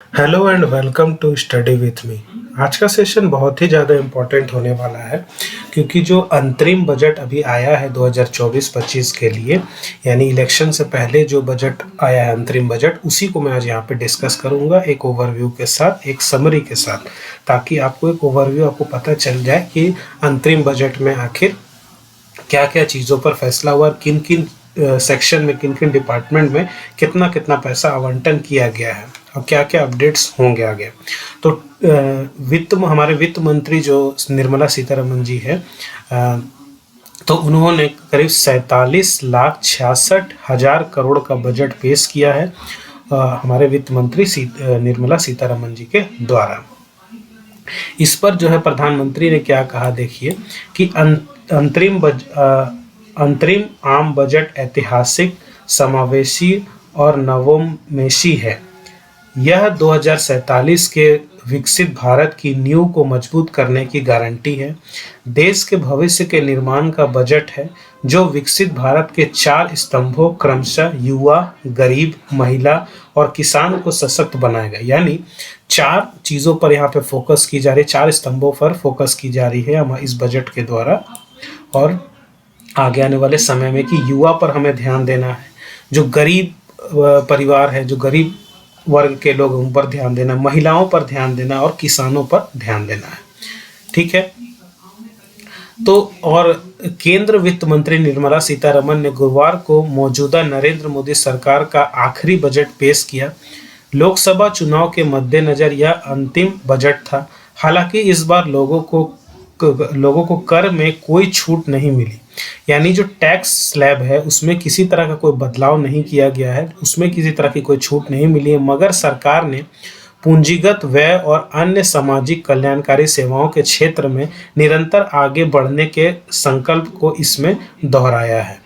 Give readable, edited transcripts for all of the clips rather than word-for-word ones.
Hello and welcome to study with me. आज का session बहुत ही ज़्यादा इम्पोर्टेंट होने वाला है क्योंकि जो अंतरिम बजट अभी आया है 2024-25 के लिए, यानी इलेक्शन से पहले जो बजट आया है अंतरिम बजट, उसी को मैं आज यहाँ पे डिस्कस करूँगा एक ओवरव्यू के साथ, एक समरी के साथ, ताकि आपको एक ओवरव्यू आपको पता चल जाए कि अंतरिम बजट में आखिर क्या क्या चीज़ों पर फैसला हुआ, किन किन सेक्शन में, किन किन डिपार्टमेंट में कितना कितना पैसा आवंटन किया गया है और क्या क्या अपडेट्स होंगे आगे। तो हमारे वित्त मंत्री जो निर्मला सीतारमन जी है, तो उन्होंने करीब 47,66,000 करोड़ का बजट पेश किया है हमारे वित्त मंत्री निर्मला सीतारमन जी के द्वारा। इस पर जो है प्रधानमंत्री ने क्या कहा, देखिए कि अंतरिम आम बजट ऐतिहासिक, समावेशी और नवोन्मेषी है। यह 2047 के विकसित भारत की नींव को मजबूत करने की गारंटी है। देश के भविष्य के निर्माण का बजट है जो विकसित भारत के 4 स्तंभों क्रमशः युवा, गरीब, महिला और किसान को सशक्त बनाएगा। यानी 4 चीज़ों पर यहाँ पे फोकस की जा रही है, 4 स्तंभों पर फोकस की जा रही है हमारे इस बजट के द्वारा। और आगे आने वाले समय में कि युवा पर हमें ध्यान देना है, जो गरीब परिवार है, जो गरीब वर्ग के लोग, उन पर ध्यान देना, महिलाओं पर ध्यान देना और किसानों पर ध्यान देना है। ठीक है। तो और केंद्र वित्त मंत्री निर्मला सीतारमन ने गुरुवार को मौजूदा नरेंद्र मोदी सरकार का आखिरी बजट पेश किया। लोकसभा चुनाव के मद्देनजर यह अंतिम बजट था। हालांकि इस बार लोगों को कर में कोई छूट नहीं मिली, यानी जो टैक्स स्लैब है उसमें किसी तरह का कोई बदलाव नहीं किया गया है, उसमें किसी तरह की कोई छूट नहीं मिली है। मगर सरकार ने पूंजीगत व्यय और अन्य सामाजिक कल्याणकारी सेवाओं के क्षेत्र में निरंतर आगे बढ़ने के संकल्प को इसमें दोहराया है।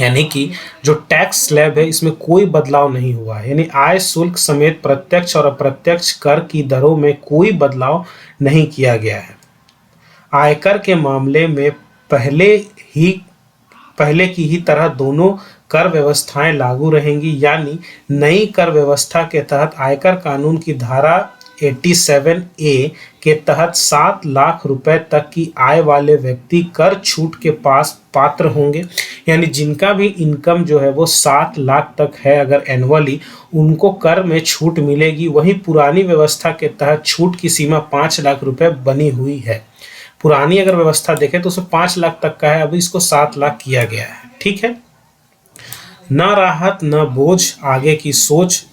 यानी कि जो टैक्स स्लैब है इसमें कोई बदलाव नहीं हुआ है, यानी आय शुल्क समेत प्रत्यक्ष और अप्रत्यक्ष कर की दरों में कोई बदलाव नहीं किया गया है। आयकर के मामले में पहले की ही तरह दोनों कर व्यवस्थाएं लागू रहेंगी। यानी नई कर व्यवस्था के तहत आयकर कानून की धारा 87A के तहत 7 लाख रुपए तक की आय वाले व्यक्ति कर छूट के पास पात्र होंगे। यानी जिनका भी इनकम जो है वो 7 लाख तक है अगर एनुअली, उनको कर में छूट मिलेगी। वहीं पुरानी व्यवस्था के तहत छूट की सीमा 5 लाख रुपए बनी हुई है। पुरानी अगर व्यवस्था देखें तो उसमें 5 लाख तक का है, अभी इसको 7 लाख किया गया है। ठीक है। न राहत न बोझ, आगे की सोच।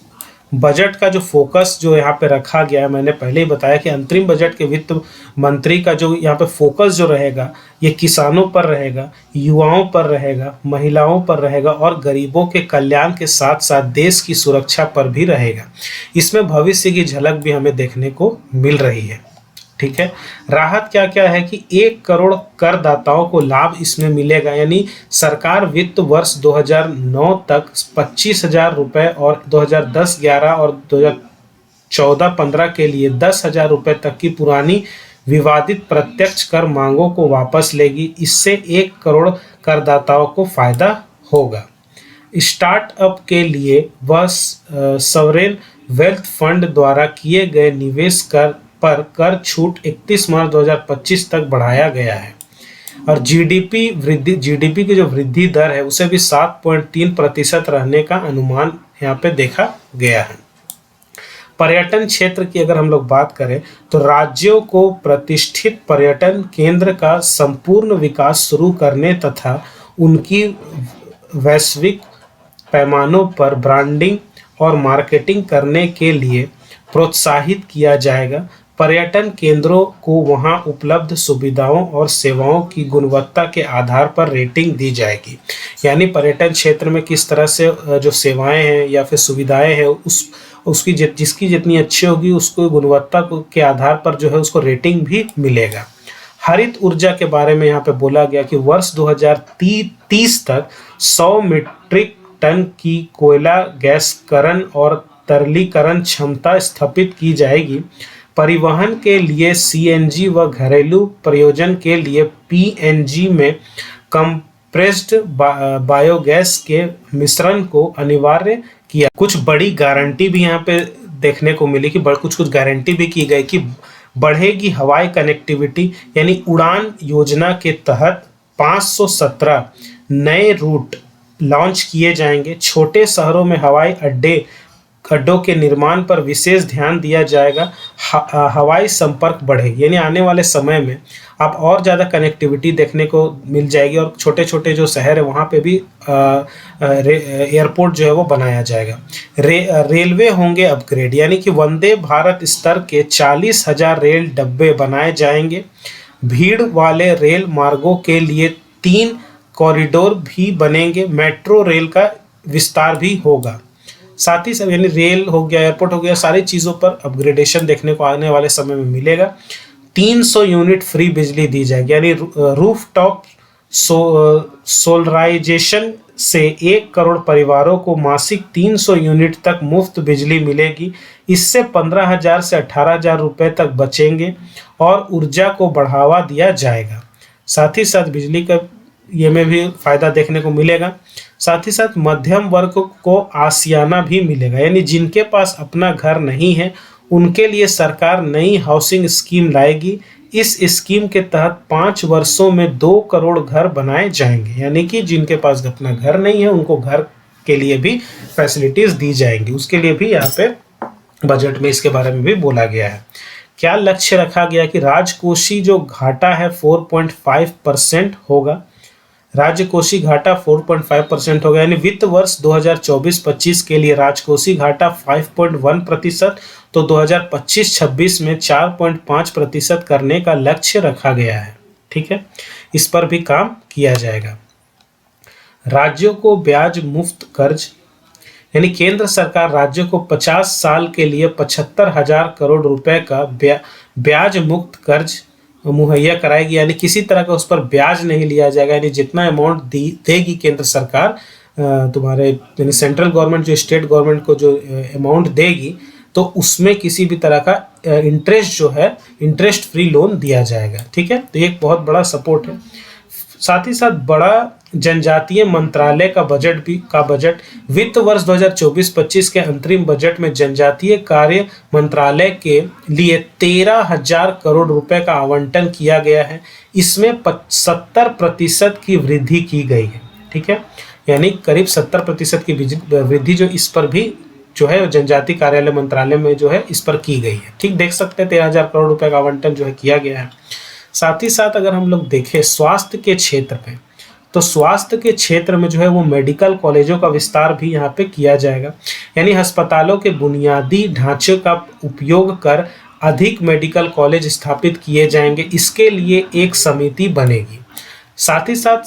बजट का जो फोकस जो यहाँ पे रखा गया है, मैंने पहले ही बताया कि अंतरिम बजट के वित्त मंत्री का जो यहाँ पे फोकस जो रहेगा, ये किसानों पर रहेगा, युवाओं पर रहेगा, महिलाओं पर रहेगा और गरीबों के कल्याण के साथ साथ देश की सुरक्षा पर भी रहेगा। इसमें भविष्य की झलक भी हमें देखने को मिल रही है। ठीक है। राहत क्या क्या है कि 1 करोड़ करदाताओं को लाभ इसमें मिलेगा। यानी सरकार वित्त वर्ष 2009 तक 25,000 रुपये और 2010-11 और 2014-15 के लिए 10,000 रुपये तक की पुरानी विवादित प्रत्यक्ष कर मांगों को वापस लेगी। इससे 1 करोड़ करदाताओं को फायदा होगा। स्टार्टअप के लिए वह सॉवरेन वेल्थ फंड द्वारा किए गए निवेश पर कर छूट 31 मार्च 2025 तक बढ़ाया गया है। और जीडीपी की जो वृद्धि दर है उसे भी 7.3% रहने का अनुमान यहाँ पे देखा गया है। पर्यटन क्षेत्र की अगर हम लोग बात करें तो राज्यों को प्रतिष्ठित पर्यटन केंद्र का संपूर्ण विकास शुरू करने तथा उनकी वैश्विक पैमानों पर ब्रांडिंग और मार्केटिंग करने के लिए प्रोत्साहित किया जाएगा। पर्यटन केंद्रों को वहां उपलब्ध सुविधाओं और सेवाओं की गुणवत्ता के आधार पर रेटिंग दी जाएगी। यानी पर्यटन क्षेत्र में किस तरह से जो सेवाएं हैं या फिर सुविधाएं हैं उसकी जिसकी जितनी अच्छी होगी उसको गुणवत्ता के आधार पर जो है उसको रेटिंग भी मिलेगा। हरित ऊर्जा के बारे में यहाँ पे बोला गया कि वर्ष 2030 तक 100 मीट्रिक टन की कोयला गैसीकरण और तरलीकरण क्षमता स्थापित की जाएगी। परिवहन के लिए सीएनजी व घरेलू प्रयोजन के लिए पीएनजी में कंप्रेस्ड बायोगैस के मिश्रण को अनिवार्य किया। कुछ बड़ी गारंटी भी यहाँ पे देखने को मिली कि कुछ कुछ गारंटी भी की गई कि बढ़ेगी हवाई कनेक्टिविटी, यानी उड़ान योजना के तहत 517 नए रूट लॉन्च किए जाएंगे। छोटे शहरों में हवाई अड्डों के निर्माण पर विशेष ध्यान दिया जाएगा। हवाई संपर्क बढ़ेगी, यानी आने वाले समय में आप और ज़्यादा कनेक्टिविटी देखने को मिल जाएगी और छोटे छोटे जो शहर है वहाँ पे भी एयरपोर्ट जो है वो बनाया जाएगा। रेलवे होंगे अपग्रेड, यानी कि वंदे भारत स्तर के 40,000 रेल डब्बे बनाए जाएंगे। भीड़ वाले रेल मार्गों के लिए 3 कॉरिडोर भी बनेंगे। मेट्रो रेल का विस्तार भी होगा। साथ ही यानी रेल हो गया, एयरपोर्ट हो गया, सारी चीज़ों पर अपग्रेडेशन देखने को आने वाले समय में मिलेगा। 300 यूनिट फ्री बिजली दी जाएगी, यानी रूफ टॉप सोलराइजेशन से 1 करोड़ परिवारों को मासिक 300 यूनिट तक मुफ्त बिजली मिलेगी। इससे 15,000 से 18,000 रुपये तक बचेंगे और ऊर्जा को बढ़ावा दिया जाएगा। साथ ही साथ बिजली का ये में भी फायदा देखने को मिलेगा। साथ ही साथ मध्यम वर्ग को आशियाना भी मिलेगा, यानी जिनके पास अपना घर नहीं है उनके लिए सरकार नई हाउसिंग स्कीम लाएगी। इस स्कीम के तहत 5 वर्षों में 2 करोड़ घर बनाए जाएंगे, यानी कि जिनके पास अपना घर नहीं है उनको घर के लिए भी फैसिलिटीज दी जाएंगी। उसके लिए भी यहाँ पे बजट में इसके बारे में भी बोला गया है। क्या लक्ष्य रखा गया कि राजकोषीय जो घाटा है 4.5% होगा। राजकोषीय घाटा 4.5% होगा, यानी वित्त वर्ष 2024-25 के लिए राजकोषीय घाटा 5.1%, तो 2025-26 में 4.5% करने का लक्ष्य रखा गया है। ठीक है, इस पर भी काम किया जाएगा। राज्यों को ब्याज मुक्त कर्ज, यानी केंद्र सरकार राज्यों को 50 साल के लिए 75,000 करोड़ रुपए का ब्याज मुक्त कर्ज मुहैया कराएगी, यानी किसी तरह का उस पर ब्याज नहीं लिया जाएगा। यानी जितना अमाउंट देगी केंद्र सरकार तुम्हारे, यानी सेंट्रल गवर्नमेंट जो स्टेट गवर्नमेंट को जो अमाउंट देगी, तो उसमें किसी भी तरह का इंटरेस्ट जो है, इंटरेस्ट फ्री लोन दिया जाएगा। ठीक है, तो एक बहुत बड़ा सपोर्ट है। साथ ही साथ बड़ा जनजातीय मंत्रालय का बजट वित्त वर्ष 2024-25 के अंतरिम बजट में जनजातीय कार्य मंत्रालय के लिए 13,000 करोड़ रुपए का आवंटन किया गया है। इसमें 70% की वृद्धि की गई है। ठीक है, यानी करीब 70% की वृद्धि जो इस पर भी जो है जनजातीय कार्यालय मंत्रालय में जो है इस पर की गई है। ठीक, देख सकते हैं 13,000 करोड़ रुपए का आवंटन जो है किया गया है। साथ ही साथ अगर हम लोग देखें स्वास्थ्य के क्षेत्र पे, तो स्वास्थ्य के क्षेत्र में जो है वो मेडिकल कॉलेजों का विस्तार भी यहाँ पे किया जाएगा, यानी अस्पतालों के बुनियादी ढांचे का उपयोग कर अधिक मेडिकल कॉलेज स्थापित किए जाएंगे। इसके लिए एक समिति बनेगी। साथ ही साथ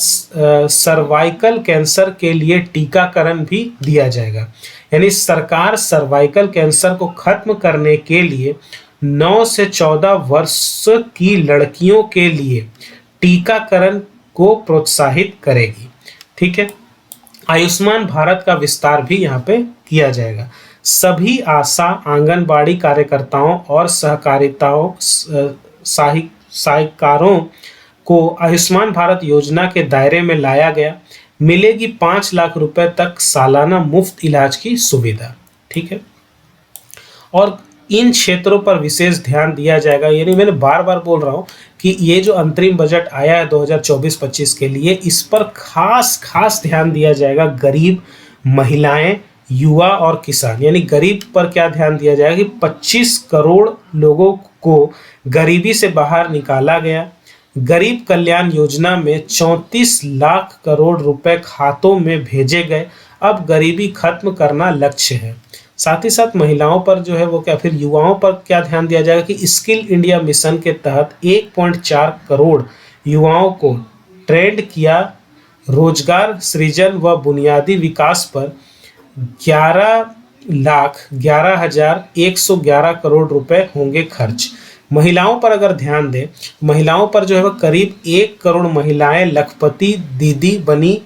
सर्वाइकल कैंसर के लिए टीकाकरण भी दिया जाएगा, यानी सरकार सर्वाइकल कैंसर को खत्म करने के लिए 9 से 14 वर्ष की लड़कियों के लिए टीकाकरण को प्रोत्साहित करेगी। ठीक है, आयुष्मान भारत का विस्तार भी यहाँ पे किया जाएगा। सभी आशा आंगनबाड़ी कार्यकर्ताओं और सहायकारों को आयुष्मान भारत योजना के दायरे में लाया गया। मिलेगी 5 लाख रुपए तक सालाना मुफ्त इलाज की सुविधा। ठीक है, और इन क्षेत्रों पर विशेष ध्यान दिया जाएगा। यानी मैंने बार बार बोल रहा हूँ कि ये जो अंतरिम बजट आया है 2024-25 के लिए, इस पर खास ध्यान दिया जाएगा। गरीब, महिलाएं, युवा और किसान, यानी गरीब पर क्या ध्यान दिया जाएगा कि 25 करोड़ लोगों को गरीबी से बाहर निकाला गया। गरीब कल्याण योजना में 34 लाख करोड़ रुपए खातों में भेजे गए। अब गरीबी खत्म करना लक्ष्य है। साथ ही साथ महिलाओं पर जो है वो क्या, फिर युवाओं पर क्या ध्यान दिया जाएगा कि स्किल इंडिया मिशन के तहत 1.4 करोड़ युवाओं को ट्रेंड किया। रोजगार सृजन व बुनियादी विकास पर 11,11,111 करोड़ रुपए होंगे खर्च। महिलाओं पर अगर ध्यान दें, महिलाओं पर जो है वह करीब 1 करोड़ महिलाएं लखपति दीदी बनी।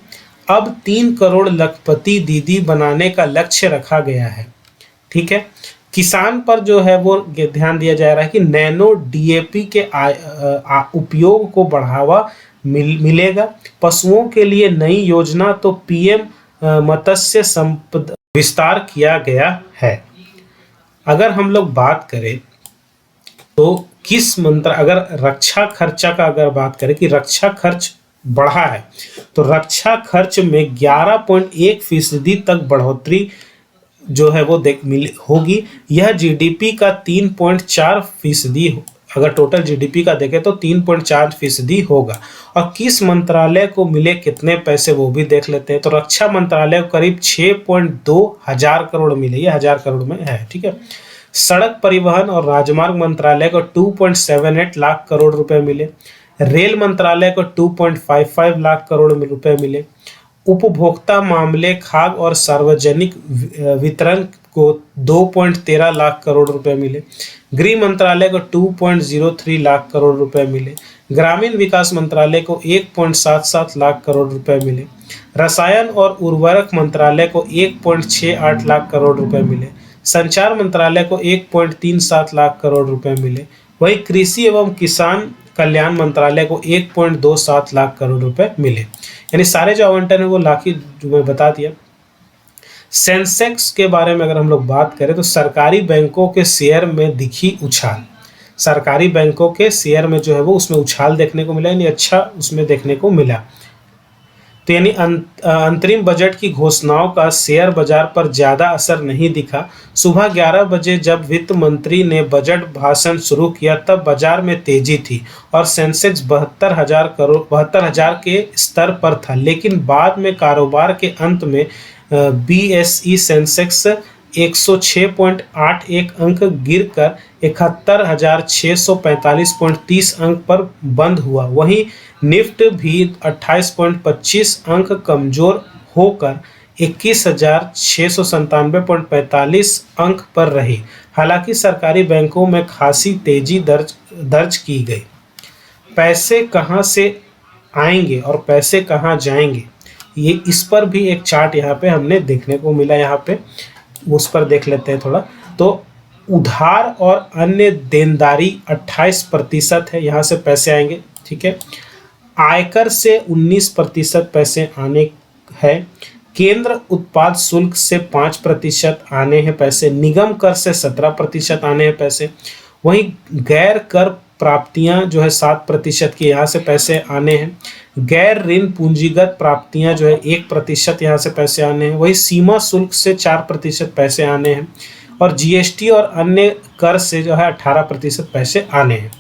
अब 3 करोड़ लखपति दीदी बनाने का लक्ष्य रखा गया है। ठीक है, किसान पर जो है वो ध्यान दिया जा रहा है कि नैनो डीएपी के उपयोग को बढ़ावा मिलेगा। पशुओं के लिए नई योजना, तो पीएम मत्स्य संपदा विस्तार किया गया है। अगर हम लोग बात करें तो किस मंत्र अगर रक्षा खर्चा का अगर बात करें कि रक्षा खर्च बढ़ा है, तो रक्षा खर्च में 11.1% तक बढ़ोतरी जो है वो होगी। यह जीडीपी का 3.4%, अगर टोटल जीडीपी का देखें तो 3.4% होगा। और किस मंत्रालय को मिले कितने पैसे वो भी देख लेते हैं। तो रक्षा मंत्रालय को करीब 6.2 हजार करोड़ मिले, ये हजार करोड़ में है, ठीक है। सड़क परिवहन और राजमार्ग मंत्रालय को 2.78 लाख करोड़ रुपए मिले। रेल मंत्रालय को 2.55 लाख करोड़ रुपए मिले। उपभोक्ता मामले, खाद्य और सार्वजनिक वितरण को 2.13 लाख करोड़ रुपए मिले। गृह मंत्रालय को 2.03 लाख करोड़ रुपए मिले। ग्रामीण विकास मंत्रालय को 1.77 लाख करोड़ रुपए मिले। रसायन और उर्वरक मंत्रालय को 1.68 लाख करोड़ रुपए मिले। संचार मंत्रालय को 1.37 लाख करोड़ रुपए मिले। वहीं कृषि एवं किसान कल्याण मंत्रालय को 1.27 लाख करोड़ रुपए मिले। यानी सारे जो आवंटन है वो लाखी जो मैं बता दिया। सेंसेक्स के बारे में अगर हम लोग बात करें तो सरकारी बैंकों के शेयर में दिखी उछाल। सरकारी बैंकों के शेयर में जो है वो उसमें उछाल देखने को मिला, यानी अच्छा उसमें देखने को मिला। तो यानी अंतरिम बजट की घोषणाओं का शेयर बाजार पर ज्यादा असर नहीं दिखा। सुबह 11 बजे जब वित्त मंत्री ने बजट भाषण शुरू किया तब बाजार में तेजी थी और सेंसेक्स 72,000 के स्तर पर था, लेकिन बाद में कारोबार के अंत में बीएसई सेंसेक्स 106.81 अंक गिरकर 71,645.30 अंक पर बंद हुआ। वहीं निफ्ट भी 28.25 अंक कमजोर होकर 21,697.45 अंक पर रही। हालांकि सरकारी बैंकों में खासी तेजी दर्ज की गई। पैसे कहां से आएंगे और पैसे कहां जाएंगे, ये इस पर भी एक चार्ट यहाँ पे हमने देखने को मिला। यहाँ पे उस पर देख लेते हैं थोड़ा। तो उधार और अन्य देनदारी 28% है, यहाँ से पैसे आएंगे, ठीक है। आयकर से 19% पैसे आने हैं। केंद्र उत्पाद शुल्क से 5% आने हैं पैसे। निगम कर से 17% आने हैं पैसे। वहीं गैर कर प्राप्तियां जो है 7% की, यहाँ से पैसे आने हैं। गैर ऋण पूंजीगत प्राप्तियां जो है 1% यहाँ से पैसे आने हैं। वही सीमा शुल्क से 4% पैसे आने हैं और जीएसटी और अन्य कर से जो है 18% पैसे आने हैं।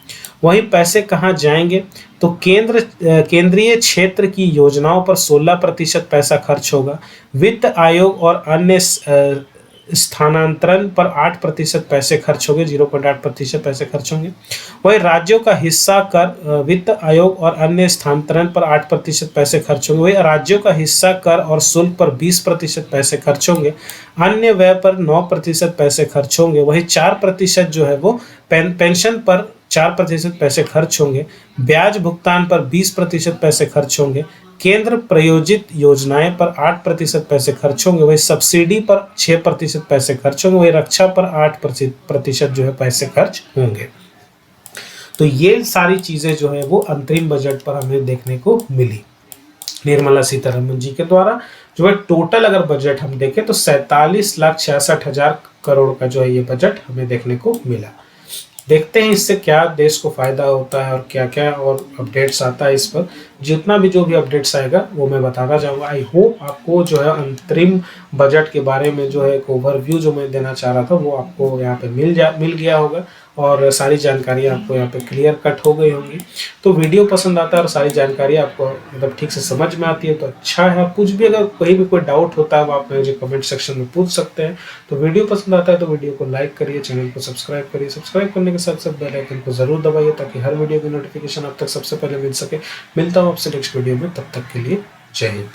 वहीं पैसे कहाँ जाएंगे, तो केंद्रीय क्षेत्र की योजनाओं पर 16% पैसा खर्च होगा। वित्त आयोग और अन्य स्थानांतरण पर 8% पैसे खर्च होंगे, 0.8% पैसे खर्च होंगे। वही राज्यों का हिस्सा कर, वित्त आयोग और अन्य स्थानांतरण पर 8% पैसे खर्च होंगे। वही राज्यों का हिस्सा कर और शुल्क पर 20% पैसे खर्च होंगे। अन्य व्यय पर 9% पैसे खर्च होंगे। वही 4% जो है वो पेंशन पर 4% पैसे खर्च होंगे। ब्याज भुगतान पर 20% पैसे खर्च होंगे। केंद्र प्रायोजित योजनाएं पर 8% पैसे खर्च होंगे। वही सब्सिडी पर 6% पैसे खर्च होंगे। वही रक्षा पर 8% जो है पैसे खर्च होंगे। तो ये सारी चीजें जो है वो अंतरिम बजट पर हमें देखने को मिली निर्मला सीतारमन जी के द्वारा। जो है टोटल अगर बजट हम देखें तो 47,66,000 करोड़ का जो है ये बजट हमें देखने को मिला। देखते हैं इससे क्या देश को फायदा होता है और क्या क्या और अपडेट्स आता है। इस पर जितना भी जो भी अपडेट्स आएगा वो मैं बताना चाहूँगा। आई होप आपको जो है अंतरिम बजट के बारे में जो है एक ओवरव्यू जो मैं देना चाह रहा था वो आपको यहाँ पे मिल गया होगा और सारी जानकारी आपको यहाँ पे क्लियर कट हो गई होंगी। तो वीडियो पसंद आता है और सारी जानकारी आपको मतलब ठीक से समझ में आती है तो अच्छा है। कुछ भी अगर कहीं भी कोई डाउट होता है वो आप मुझे कमेंट सेक्शन में पूछ सकते हैं। तो वीडियो पसंद आता है तो वीडियो को लाइक करिए, चैनल को सब्सक्राइब करिए। सब्सक्राइब करने के साथ साथ बेल आइकन को जरूर दबाइए ताकि हर वीडियो की नोटिफिकेशन आप तक सबसे पहले मिल सके। मिलता हूँ आपसे नेक्स्ट वीडियो में, तब तक के लिए जय हिंद।